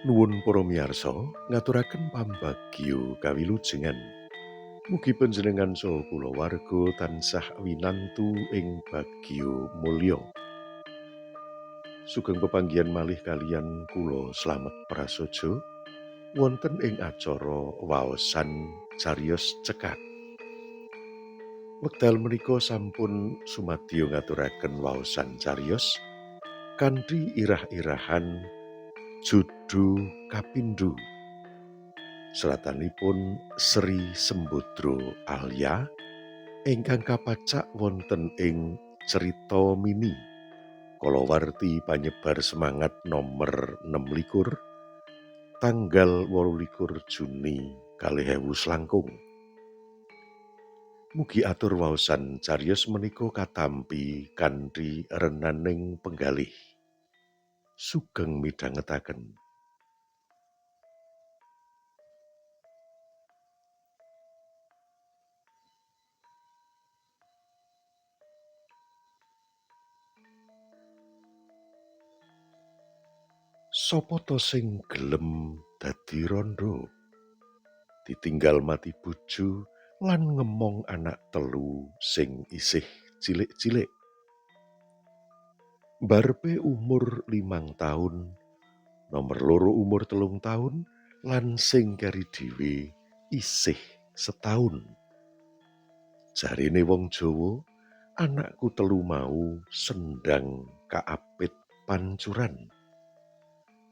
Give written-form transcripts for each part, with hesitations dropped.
Nuwun para miyarsa, ngaturaken pambagyo kawilujengan. Mugi panjenengan saha kulawarga tansah winantu ing bagyo mulya. Sugeng pepanggihan malih kaliyan kula Slamet Prasaja wonten ing acara waosan cariyos cekak. Wekdal menika sampun sumadyo ngaturaken waosan cariyos kanthi irah-irahan Judu Kapindho. Seratanipun Sri Sembodra Alya ingkang kapacak wonten ing Cerita Mini kalawarti panyebar semangat nomer 26 tanggal 28 Juni 2019. Mugi atur waosan cariyos menika katampi kanthi renaning penggalih. Sugeng midhangetaken. Sapa ta sing gelem dadi randha? Ditinggal mati bojo lan ngemong anak telu sing isih cilik-cilik. Barepe umur 5 taun, nomer loro umur 3 taun, lan sing keri dhewe isih setahun. Jarine wong Jawa, anakku telu mau sendang kaapit pancuran.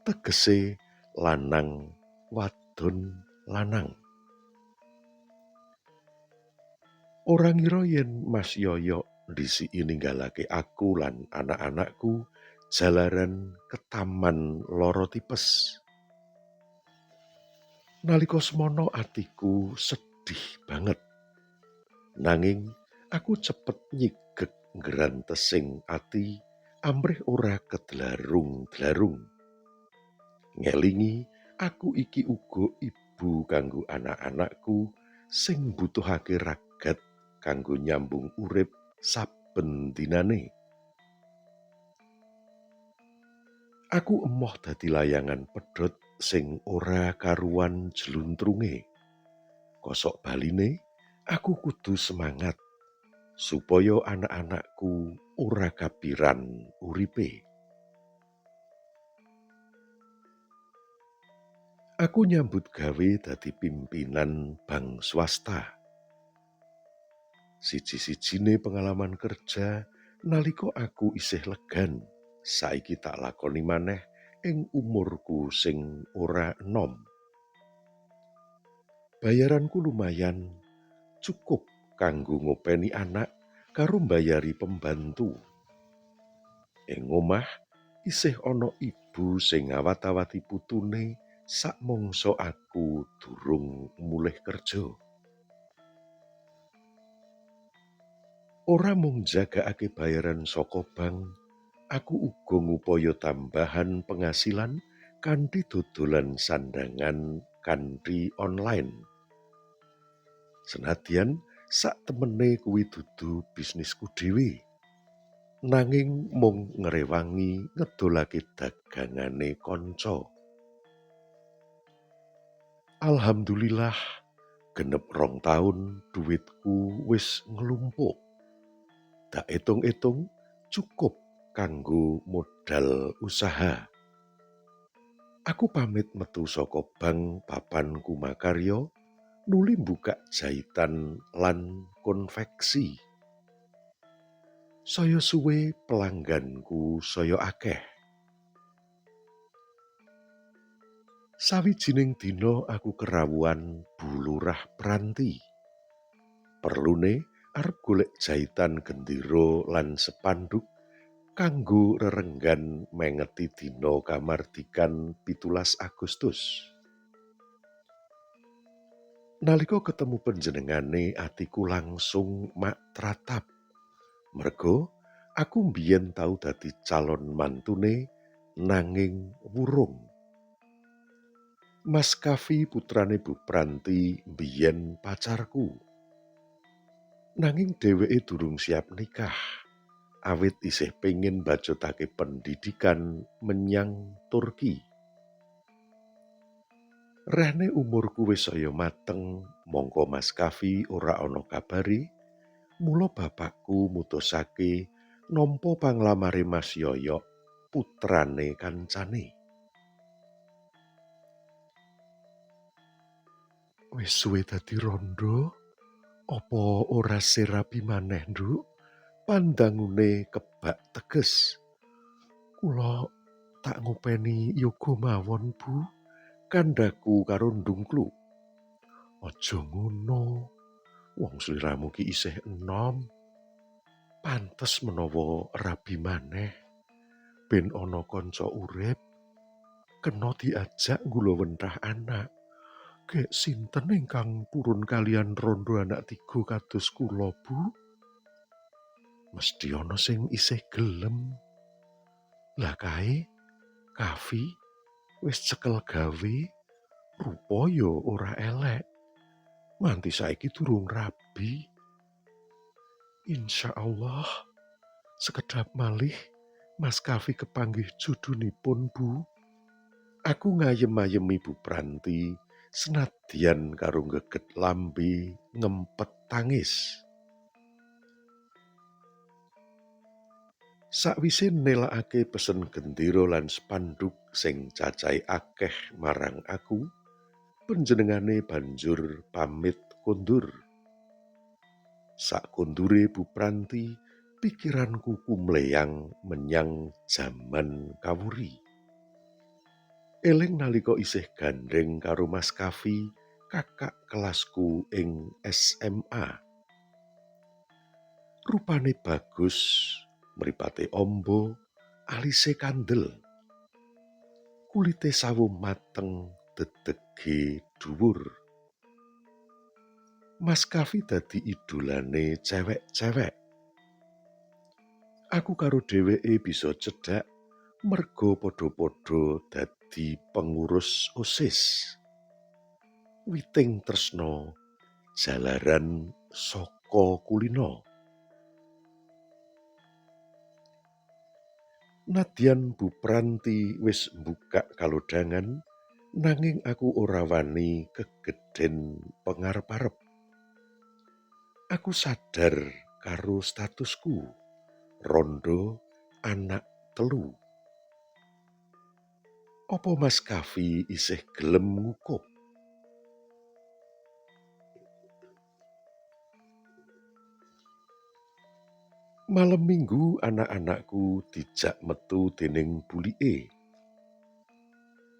Tegese lanang wadon lanang. Ora ngira yen Mas Yoyo ndhisiki ninggalake aku lan anak-anakku jalaran ketaman lara tipes. Nalika semono atiku sedih banget. Nanging aku cepet nyigek ngrantesing ati amrih ora kedlarung-dlarung. Ngelingi aku iki uga ibu kanggo anak-anakku sing butuhake ragat kanggo nyambung urip saben dinane. Aku emoh dadi layangan pedhot sing ora karuan jluntrunge. Kosok baline, aku kudu semangat supaya anak-anakku ora kapiran uripe. Aku nyambut gawe dadi pimpinan bank swasta. Siji-sijine pengalaman kerja nalika aku isih legan, saiki tak lakoni maneh ing umurku sing ora enom. Bayaranku lumayan, cukup kanggo ngopeni anak karo mbayari pembantu. Ing omah isih ana ibu sing ngawat-awati putune sakmangsa aku durung mulih kerja. Ora mung jagakake bayaran saka bank, aku uga ngupaya tambahan penghasilan kanthi dodolan sandangan kanthi online. Senadyan sak temene kuwi dudu bisnisku dhewe, nanging mung ngrewangi ngedolake dagangane kanca. Alhamdulillah, genep 2 taun dhuwitku wis nglumpuk. Tak etung-etung cukup kanggo modal usaha. Aku pamit metu saka bank papanku makarya, nuli mbukak jahitan lan konveksi. Saya suwe pelangganku saya akeh. Sawijining dina aku kerawuan Bu Lurah Pranti. Perlune arep golek jahitan gendera lan sepanduk kanggo rerenggan mengeti dina kamardikan 17 Agustus. Nalika ketemu panjenengane atiku langsung mak tratap. Merga aku mbiyen tau dadi calon mantune nanging wurung. Mas Kavi putrane Bu Pranti mbiyen pacarku. Nanging dheweke durung siap nikah. awit isih pengin bacotake pendidikan menyang Turki. Rene umurku wis saya mateng, mongko Mas Kavi ora ana kabari, mula bapakku mutusake nampa panglamare Mas Yoyok, putrane kancane. Wis suwe dadi randha, apa ora serabi maneh, Nduk? Pandangune kebak teges. Kula tak ngopeni yoga mawon, Bu. Kandhaku karo ndungklu. Aja ngono, wong sliramu ki isih enom. Pantes menawa rabi maneh, ben ana kanca urip, kena diajak nggulawentah anak. Gek sinten ingkang purun kalian rondo anak 3 kados kula, Bu? Mesti ana sing isih gelem. Lah kae, Kavi wis cekel gawe, rupa ya ora elek. Nganti saiki durung rabi. Insyaallah, sekedhap malih Mas Kavi kepanggih judunipun, Bu. Aku ngayem-ayemi Bu Pranti, senadyan karo geget lambe ngempet tangis. Sakwise nelakake pesen gendera lan spanduk sing cacahe akeh marang aku, panjenengane banjur pamit kondur. Sakundure Bu Pranti, pikiranku kumleyang menyang jaman kawuri. Eling nalika isih gandeng karo Mas Kavi, kakak kelasku ing SMA. Rupane bagus, mripate amba, alise kandel. Kulite sawo mateng, dedege dhuwur. Mas Kavi dadi idolane cewek-cewek. Aku karo dheweke bisa cedhak merga padha-padha dadi pengurus OSIS. Witing tresna jalaran saka kulina. Nadyan Bu Pranti wis mbukak kalodhangan, nanging aku ora wani kegedhen pangarep-arep. Aku sadar karo statusku, rondo anak 3. Apa Mas Kavi isih gelem ngukup? Malem Minggu anak-anakku dijak metu dening bulike.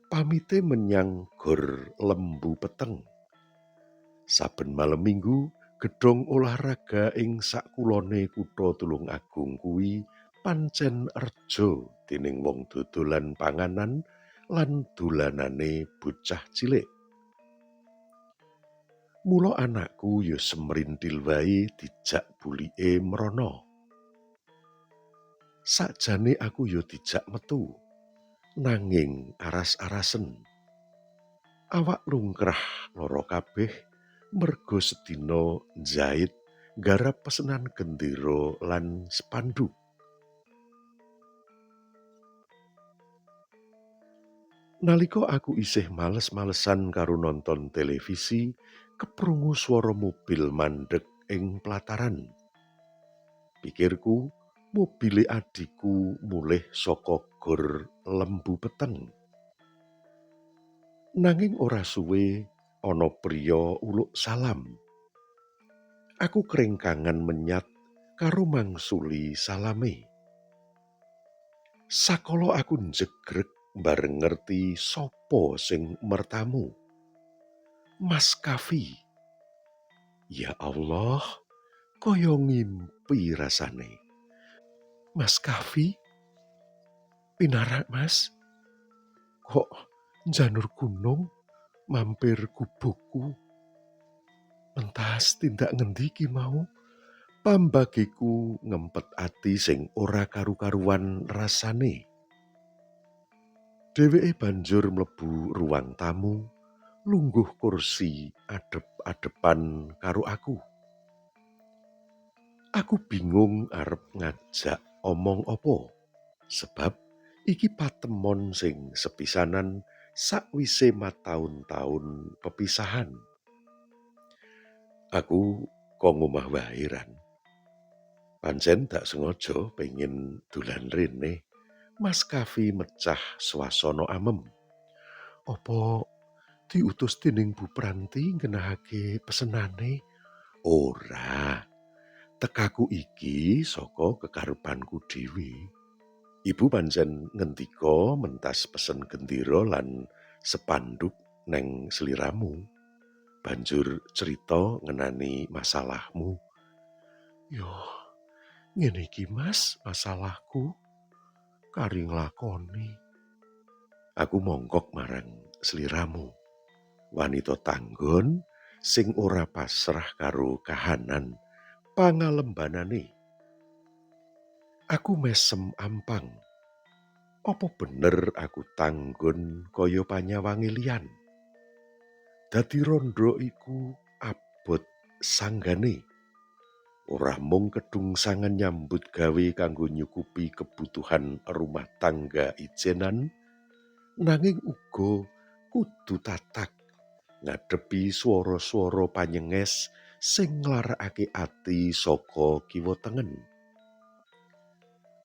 Pamite menyang Gor Lembu Peteng. Saben malem Minggu, gedhong olahraga ing sakulone Kutha Tulungagung kuwi pancen reja dening wong dodolan panganan lan dolanane bocah cilik. Mula anakku ya semrintil wae dijak bulike mrana. Sakjane aku ya dijak metu, nanging aras-arasen. Awak lungkrah lara kabeh merga sedina njait garap pesenan gendera lan spanduk. Nalika aku isih males-malesan karo nonton televisi, keprungu swara mobil mandheg ing plataran. Pikirku, mobile adikku mulih saka Gor Lembu Peteng. Nanging ora suwe ana priya uluk salam. Aku krengkangan menyat karo mangsuli salame. Sakala aku njegreg bareng ngerti sapa sing mertamu. Mas Kavi. Ya Allah, kaya ngimpi rasane. Mas Kavi, pinarak Mas, kok njanur gunung mampir gubukku. Entas tindak ngendi ki mau? Pambagiku ngempet ati sing ora karu-karuan rasane. Dheweke banjur mlebu ruang tamu, lungguh kursi adep-adepan karo aku. Aku bingung arep ngajak omong apa, sebab iki patemon sing sepisanan sakwise mataun-taun pepisahan. Aku kok ngomah wae Ran. Pancen dak sengaja pengen dolan rene. Mas Kavi mecah swasana amem. Apa diutus dening Bu Pranti ngenahake pesenane? Ora, tekaku iki saka kekarepanku dhewe. Ibu pancen ngendika mentas pesen gendera lan sepanduk neng sliramu. Banjur cerita ngenani masalahmu. Yo, ngene iki Mas masalahku kari nglakoni. Aku mongkok marang sliramu. Wanita tanggon sing ora pasrah karo kahanan pangalembanane. Aku mesem ampang. Apa bener aku tanggon kaya panyawangi liyan? Dadi randha iku abot sanggane. Ora mung kedungsangan nyambut gawe kanggo nyukupi kebutuhan rumah tangga ijenan, nanging uga kudu tatak ngadepi swara-swara panyenges sing nglarakake ati saka kiwa tengen.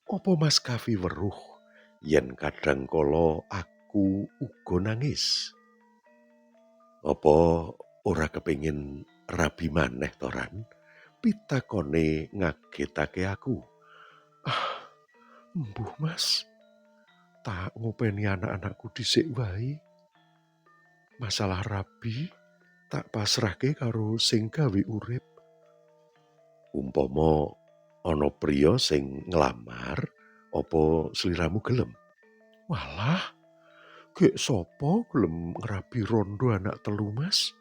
Apa Mas Kavi weruh yen kadang kala aku uga nangis? Apa ora kepengin rabi maneh to Ran? Pitakone ngagetake aku. Ah, embuh Mas, tak ngopeni anak-anakku dhisik wae. Masalah rabi tak pasrahke karo sing gawe urip. Umpama ana priya sing nglamar, apa sliramu gelem? Walah, gek sapa gelem ngrabi rondo anak telu Mas?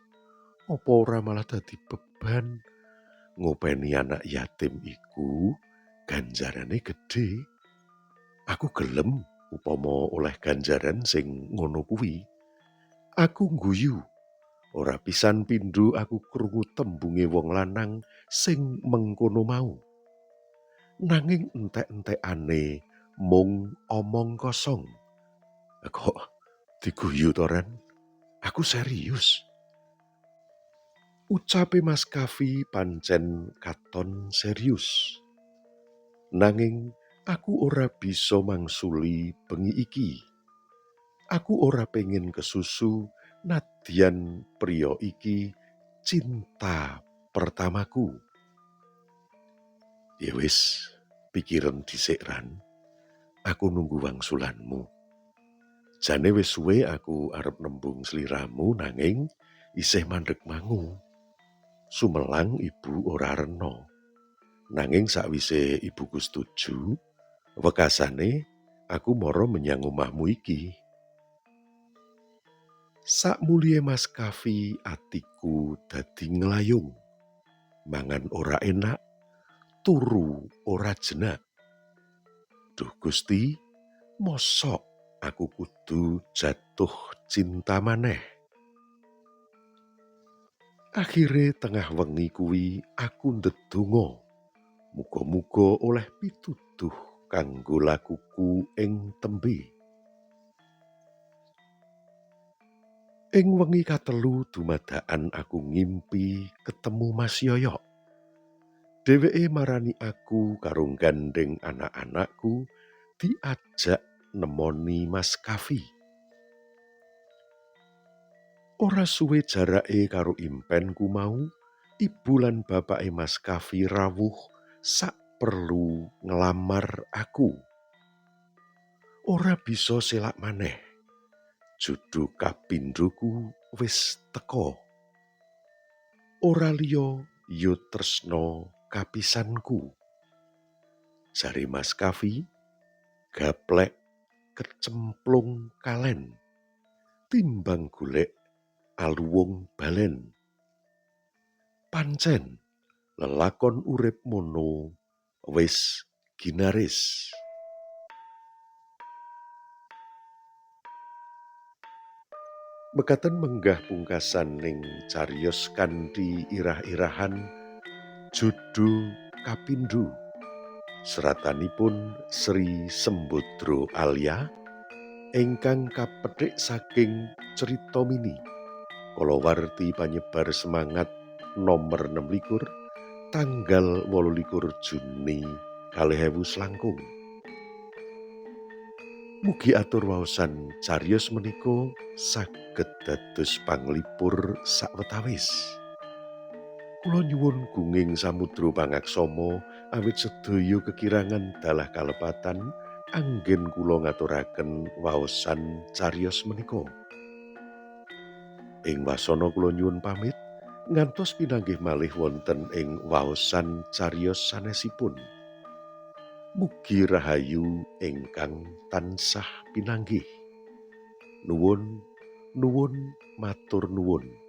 Apa ora malah dadi beban? Ngopeni anak yatim iku ganjarane gedhe. Aku gelem upama oleh ganjaran sing ngono kuwi. Aku ngguyu. Ora pisan pindho aku krungu tembunge wong lanang sing mengkono mau. Nanging entek-entekane mung omong kosong. Kok diguyu to Ren? Aku serius. Ucape Mas Kavi pancen katon serius. Nanging aku ora bisa mangsuli bengi iki. Aku ora pengen kesusu nadyan priya iki cinta pertamaku. Ya wis, pikiran dhisik Ran. Aku nunggu wangsulanmu. Jane wis suwe aku arep nembung sliramu nanging isih mandeg mangu. Sumelang ibu ora rena. Nanging sakwise ibuku setuju, wekasane aku mara menyang omahmu iki. Sakmulie Mas Kavi atiku dadi nglayung. Mangan ora enak, turu ora jenak. Duh Gusti, mosok aku kudu jatuh cinta maneh. Akhire tengah wengi kuwi aku ndedonga. Muga-muga oleh pituduh kanggo lakuku ing tembe. Ing wengi katelu dumadakan aku ngimpi ketemu Mas Yoyok. Dheweke marani aku karo gandeng anak-anakku diajak nemoni Mas Kavi. Ora suwe jarake karo impenku mau, ibu lan bapake Mas Kavi rawuh sak perlu nglamar aku. Ora bisa selak maneh. Judu kapindhoku wis teka. Ora liya ya tresna kapisanku. Jare Mas Kavi, gaplek kecemplung kalen. Timbang golek aluwung balen. Pancen lelakon urip mono wis ginaris. Mekaten menggah pungkasan ning cariyos kanthi irah-irahan judul kapindho. Seratanipun Sri Sembodro Alia ingkang kapethik saking Crita Mini kalawarti panyebar semangat nomor 26 tanggal 28 Juni 2019. Mugi atur waosan cariyos menika saged dados panglipur sawetawis. Kula nyuwun gunging samudra pangaksama awit sedaya kekirangan dalah kalepatan anggen kula ngaturaken waosan cariyos menika. Ing wasana kula nyuwun pamit ngantos pinanggih malih wonten ing waosan cariyos sanesipun. Mugi rahayu ingkang tansah pinanggih. Nuwun, nuwun, matur nuwun.